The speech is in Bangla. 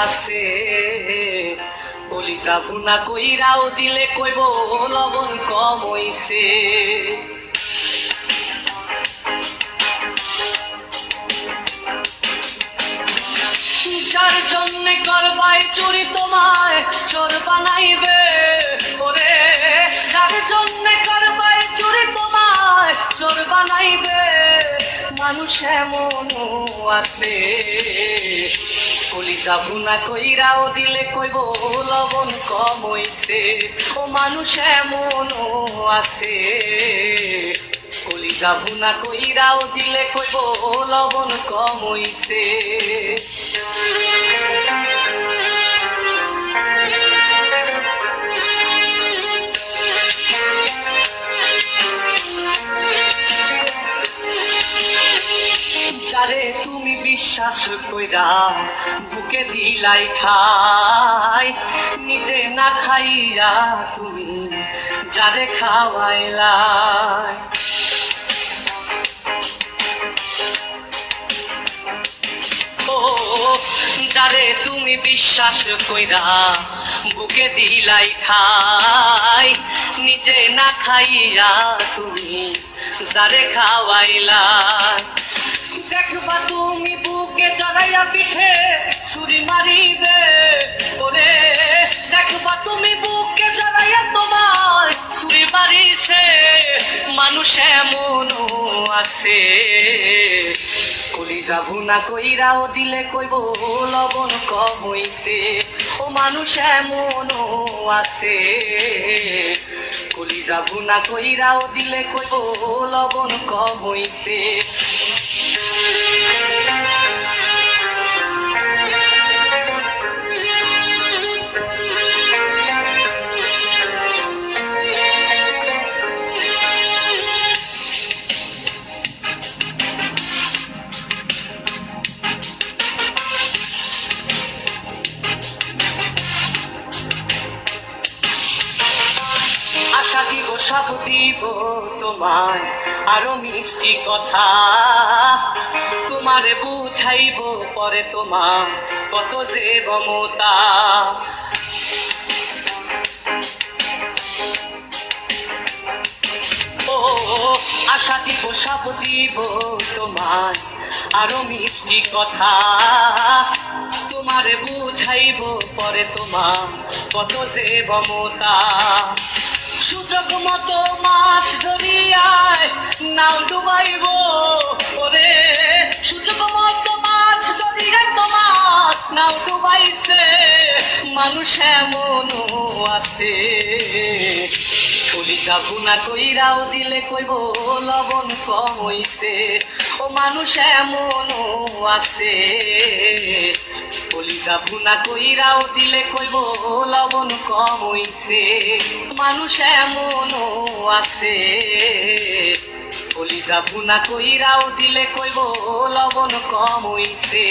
আছে, কলিজা ভুনা কইরাও দিলে কইব লবণ কম হইছে। যার জন্যে করবাই চুরি তোমায় চোর বানাইবে, ওরে যার জন্যে করবাই চুরি তোমায় চোর বানাইবে। মানুষ এমনও আছে, কলিজা ভুনা কইরাও দিলে কইব লবণ কম হইছে। ও মানুষ এমনও আছে, কলিজা ভুনা কইরাও দিলে কইব লবণ কম হইছে। যারে তুমি বিশ্বাস কইরা বুকে দিলাই ঠাই, নিজে না খাইয়া তুমি যারে খাওয়াইলাই। ও যারে তুমি বিশ্বাস কইরা বুকে দিলাই ঠাই, নিজে না খাইয়া তুমি যারে খাওয়াইলাই। দেখবা তুমি বুকে জড়াইয়া পিঠে ছুরি মারিবে, ওরে দেখবা তুমি বুকে জড়াইয়া তোমার ছুরি মারিছে। মানুষ এমনও আছে, কলিজা ভুনা কইরাও দিলে কইব লবণ কম হইছে। ও মানুষ এমনও আছে, কলিজা ভুনা কইরাও দিলে কইব লবণ কম হইছে। আশা দিব সব দিব তোমায় আরো মিষ্টি কথা, তোমারে বুঝাইব পরে তোমার কত যে মমতা। ও আশা দিব সব দিব তোমায় আরো মিষ্টি কথা, তোমারে বুঝাইব পরে তোমার কত যে মমতা। সুযোগ মতো মাছ ধরিয়ায় নাও ডুবাইব, ওরে সুযোগ মতো মাছ ধরিয়ায় তোমার নাও ডুবাইছে। মানুষ এমনও আছে, কলিজা ভুনা কইরাও দিলে কইব লবণ কম হইছে। ও মানুষ এমনও আছে, কলিজা ভুনা কইরাও দিলে কইব লবণ কম হইছে। মানুষ এমনও আছে, কলিজা ভুনা কইরাও দিলে কইব লবণ কম হইছে।